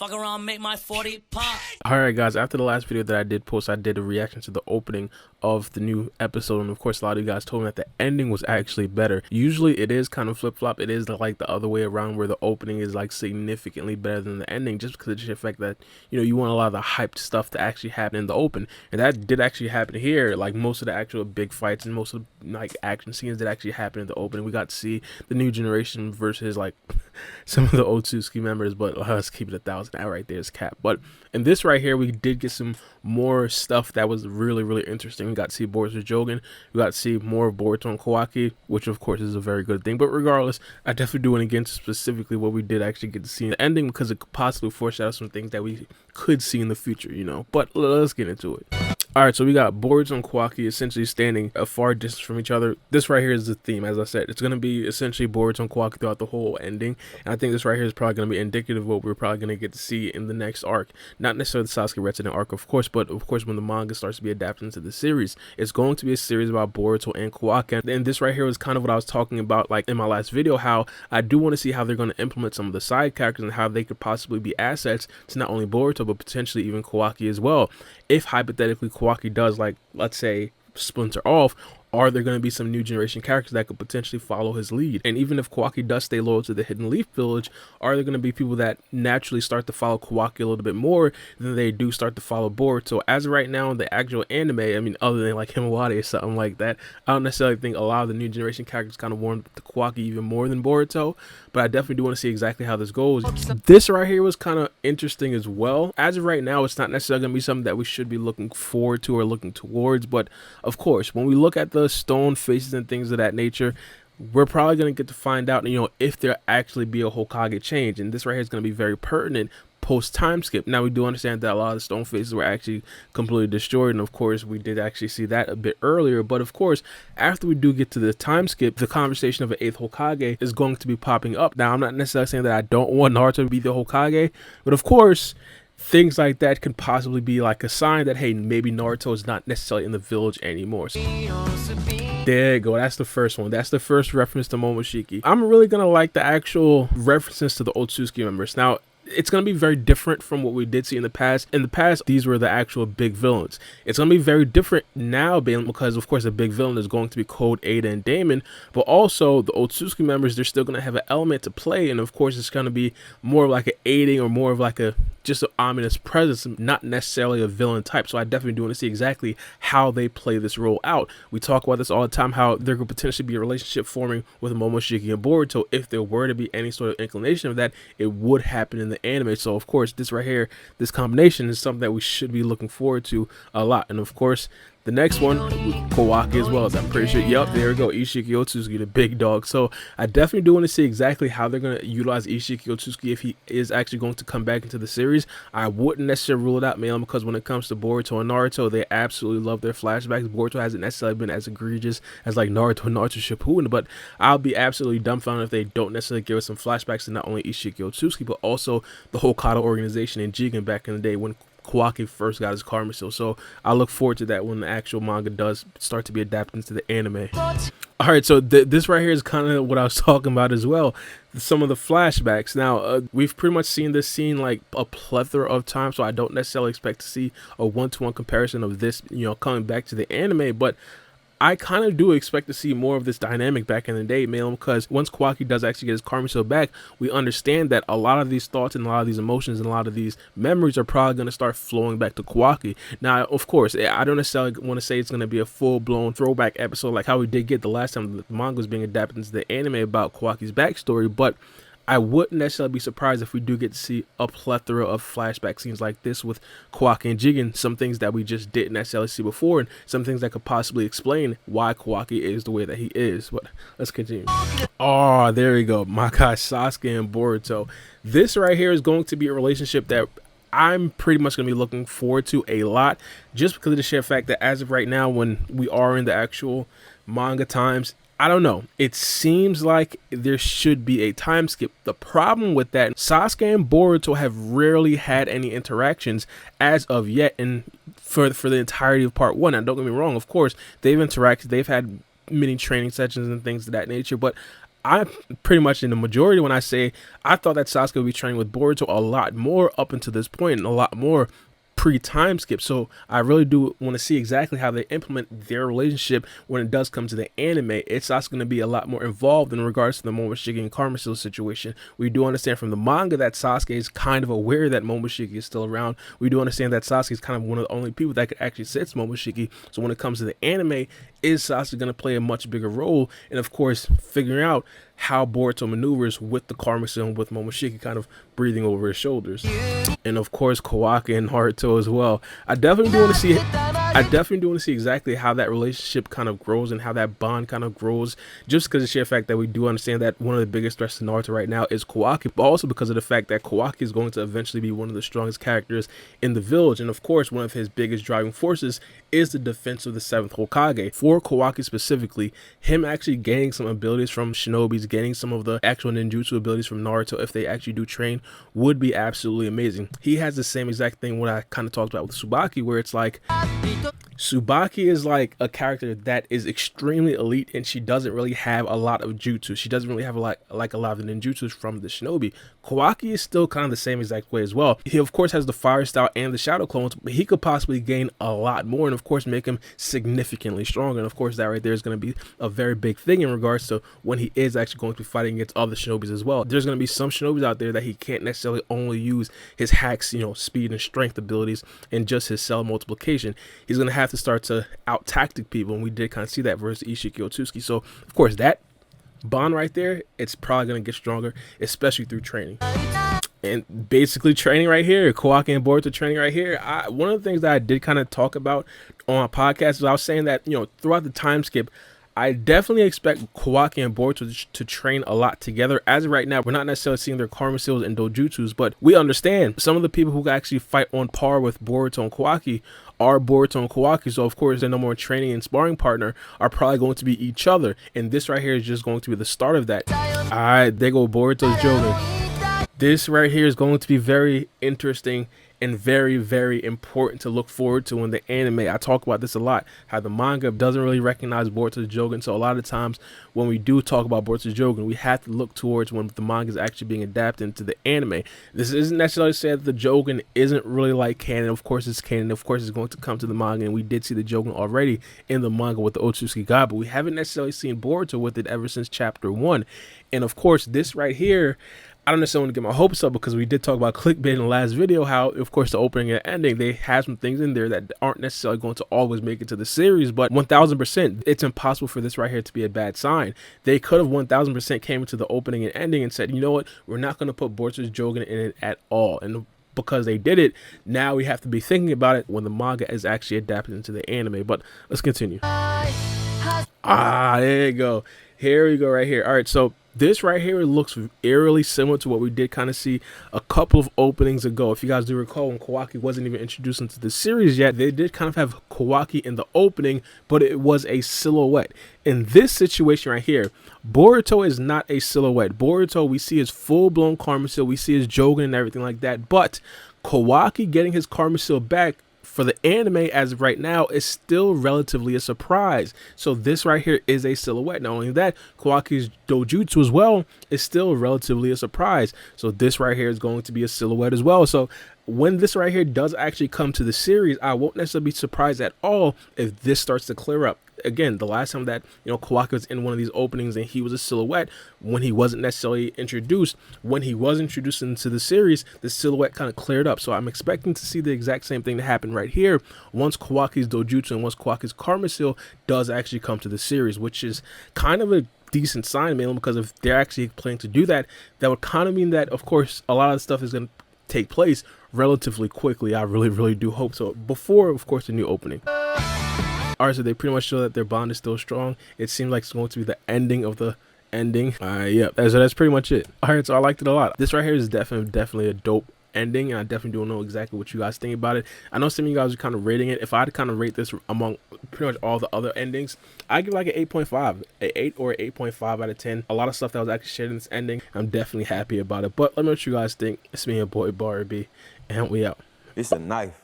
Fuck around, make my 40 pop. Alright guys, after the last video that I did post, I did a reaction to the opening of the new episode, and of course a lot of you guys told me that the ending was actually better. Usually it is kind of flip-flop. It is like the other way around, where the opening is like significantly better than the ending, just because of the fact that, you know, you want a lot of the hyped stuff to actually happen in the open, and that did actually happen here. Like most of the actual big fights and most of the like action scenes that actually happened in the opening. We got to see the new generation versus like some of the old Sasuke members, but let's keep it 1,000. That right there is cap. But in this right here, we did get some more stuff that was really interesting. We got to see Boruto Jogan. We got to see more of Boruto and Kawaki, which of course is a very good thing. But regardless, I definitely do want to get into specifically what we did actually get to see in the ending, because it could possibly foreshadow some things that we could see in the future, you know. But let's get into it. Alright, so we got Boruto and Kawaki essentially standing a far distance from each other. This right here is the theme, as I said. It's going to be essentially Boruto and Kawaki throughout the whole ending. And I think this right here is probably going to be indicative of what we're probably going to get to see in the next arc. Not necessarily the Sasuke Resident arc, of course, but of course when the manga starts to be adapted into the series. It's going to be a series about Boruto and Kawaki. And this right here was kind of what I was talking about like in my last video, how I do want to see how they're going to implement some of the side characters and how they could possibly be assets to not only Boruto, but potentially even Kawaki as well. If hypothetically Kawaki does, like, let's say, splinter off, are there going to be some new generation characters that could potentially follow his lead? And even if Kawaki does stay loyal to the Hidden Leaf Village, are there going to be people that naturally start to follow Kawaki a little bit more than they do start to follow Boruto? As of right now in the actual anime, I mean, other than like Himawari or something like that, I don't necessarily think a lot of the new generation characters kind of warm to Kawaki even more than Boruto, but I definitely do want to see exactly how this goes. This right here was kind of interesting as well. As of right now, it's not necessarily going to be something that we should be looking forward to or looking towards, but of course, when we look at the stone faces and things of that nature, we're probably going to get to find out, you know, if there actually be a Hokage change. And this right here is going to be very pertinent post time skip. Now we do understand that a lot of the stone faces were actually completely destroyed, and of course we did actually see that a bit earlier. But of course, after we do get to the time skip, the conversation of an 8th Hokage is going to be popping up. Now I'm not necessarily saying that I don't want Naruto to be the Hokage, but of course things like that could possibly be like a sign that, hey, maybe Naruto is not necessarily in the village anymore. So there you go. That's the first one. That's the first reference to Momoshiki. I'm really gonna like the actual references to the old Sasuke members. Now, it's going to be very different from what we did see in the past. In the past, these were the actual big villains. It's going to be very different now, because of course the big villain is going to be Code, Ada, and Damon, but also the old Sasuke members, they're still going to have an element to play, and of course it's going to be more of like an aiding or more of like a just an ominous presence, not necessarily a villain type. So I definitely do want to see exactly how they play this role out. We talk about this all the time, how there could potentially be a relationship forming with Momoshiki and Boruto. If there were to be any sort of inclination of that, it would happen in the anime. So of course this right here, this combination is something that we should be looking forward to a lot. And of course the next one, Kawaki as well, as I'm pretty sure. Yep, there we go. Ishiki Otsutsuki, the big dog. So I definitely do want to see exactly how they're going to utilize Ishiki Otsutsuki if he is actually going to come back into the series. I wouldn't necessarily rule it out, mainly because when it comes to Boruto and Naruto, they absolutely love their flashbacks. Boruto hasn't necessarily been as egregious as like Naruto and Naruto Shippuden, but I'll be absolutely dumbfounded if they don't necessarily give us some flashbacks to not only Ishiki Otsutsuki, but also the Hokage organization in Jigen back in the day when Kawaki first got his karma seal. So I look forward to that when the actual manga does start to be adapted into the anime. Alright, so this right here is kind of what I was talking about as well. Some of the flashbacks. Now, we've pretty much seen this scene like a plethora of times, so I don't necessarily expect to see a one-to-one comparison of this, you know, coming back to the anime, but I kind of do expect to see more of this dynamic back in the day, mainly because once Kawaki does actually get his karma seal back, we understand that a lot of these thoughts and a lot of these emotions and a lot of these memories are probably going to start flowing back to Kawaki. Now, of course, I don't necessarily want to say it's going to be a full-blown throwback episode like how we did get the last time the manga was being adapted into the anime about Kawaki's backstory, but I wouldn't necessarily be surprised if we do get to see a plethora of flashback scenes like this with Kawaki and Jigen, some things that we just didn't necessarily see before, and some things that could possibly explain why Kawaki is the way that he is. But let's continue. Oh, there we go. My gosh, Sasuke and Boruto. This right here is going to be a relationship that I'm pretty much going to be looking forward to a lot, just because of the sheer fact that as of right now, when we are in the actual manga times, I don't know. It seems like there should be a time skip. The problem with that, Sasuke and Boruto have rarely had any interactions as of yet, and for the entirety of part 1. Now, don't get me wrong. Of course, they've interacted. They've had many training sessions and things of that nature, but I'm pretty much in the majority when I say I thought that Sasuke would be training with Boruto a lot more up until this point, and a lot more pre-time skip. So I really do want to see exactly how they implement their relationship when it does come to the anime. It's also going to be a lot more involved in regards to the Momoshiki and Karmasil situation. We do understand from the manga that Sasuke is kind of aware that Momoshiki is still around. We do understand that Sasuke is kind of one of the only people that could actually sense Momoshiki. So when it comes to the anime, is Sasuke going to play a much bigger role? And of course, figuring out how Boruto maneuvers with the Karmasil and with Momoshiki kind of breathing over his shoulders. And of course, Kawaki and Haruto as well. I definitely do want to see exactly how that relationship kind of grows and how that bond kind of grows, just because of the sheer fact that we do understand that one of the biggest threats to Naruto right now is Kawaki, but also because of the fact that Kawaki is going to eventually be one of the strongest characters in the village. And of course, one of his biggest driving forces is the defense of the 7th Hokage. For Kawaki specifically, him actually gaining some abilities from shinobis, gaining some of the actual ninjutsu abilities from Naruto, if they actually do train, would be absolutely amazing. He has the same exact thing what I kind of talked about with Tsubaki, where it's like Tsubaki is like a character that is extremely elite, and she doesn't really have a lot of jutsu. She doesn't really have a lot of the ninjutsus from the shinobi. Kawaki is still kind of the same exact way as well. He of course has the fire style and the shadow clones, but he could possibly gain a lot more, and of course make him significantly stronger. And of course that right there is going to be a very big thing in regards to when he is actually going to be fighting against other shinobis as well. There's going to be some shinobis out there that he can't necessarily only use his hacks, speed and strength abilities and just his cell multiplication. He's going to have to start to out tactic people, and we did kind of see that versus Ishiki Otsuki. So of course that bond right there, it's probably going to get stronger, especially through training. And basically training right here, Kawaki and Boruto training right here. One of the things that I did kind of talk about on my podcast is I was saying that, throughout the time skip, I definitely expect Kawaki and Boruto to train a lot together. As of right now, we're not necessarily seeing their Karmasils and Dojutsus, but we understand some of the people who actually fight on par with Boruto and Kawaki are Boruto and Kawaki. So of course their number one training and sparring partner are probably going to be each other, and this right here is just going to be the start of that. Alright, there go Boruto's Jogan. This right here is going to be very interesting and very, very important to look forward to in the anime. I talk about this a lot, how the manga doesn't really recognize Boruto's Jogan. So a lot of times when we do talk about Boruto's Jogan, we have to look towards when the manga is actually being adapted into the anime. This isn't necessarily said that the Jogan isn't really like canon. Of course it's canon. Of course it's going to come to the manga, and we did see the Jogan already in the manga with the Otsutsuki God, but we haven't necessarily seen Boruto with it ever since chapter 1. And of course this right here, I don't necessarily want to get my hopes up, because we did talk about clickbait in the last video, how of course the opening and ending, they have some things in there that aren't necessarily going to always make it to the series, but 1000% it's impossible for this right here to be a bad sign. They could have 1000% came into the opening and ending and said, you know what, we're not going to put Boruto's Jogan in it at all. And because they did it, now we have to be thinking about it when the manga is actually adapted into the anime. But let's continue. There you go. Here we go right here. All right, so this right here looks eerily similar to what we did kind of see a couple of openings ago. If you guys do recall, when Kawaki wasn't even introduced into the series yet, they did kind of have Kawaki in the opening, but it was a silhouette. In this situation right here, Boruto is not a silhouette. Boruto, we see his full-blown Karmasil, we see his Jogan and everything like that, but Kawaki getting his Karmasil back for the anime as of right now is still relatively a surprise. So this right here is a silhouette. Not only that, Kawaki's dojutsu as well is still relatively a surprise. So this right here is going to be a silhouette as well. So when this right here does actually come to the series, I won't necessarily be surprised at all if this starts to clear up. Again, the last time that Kawaki was in one of these openings and he was a silhouette when he wasn't necessarily introduced, when he was introduced into the series, the silhouette kind of cleared up. So I'm expecting to see the exact same thing to happen right here once Kawaki's dojutsu and once Kawaki's Karmasil does actually come to the series, which is kind of a decent sign, mainly because if they're actually planning to do that, that would kind of mean that, of course, a lot of stuff is going to take place relatively quickly. I really do hope so, before, of course, the new opening. Alright, so they pretty much show that their bond is still strong. It seems like it's going to be the ending of the ending. Yeah, so that's pretty much it. Alright, so I liked it a lot. This right here is definitely a dope ending, and I definitely don't know exactly what you guys think about it. I know some of you guys are kind of rating it. If I had to kind of rate this among pretty much all the other endings, I give like an 8.5, an 8 or 8.5 out of 10. A lot of stuff that was actually shared in this ending, I'm definitely happy about it. But let me know what you guys think. It's me, your boy Baara B, and we out. It's a knife.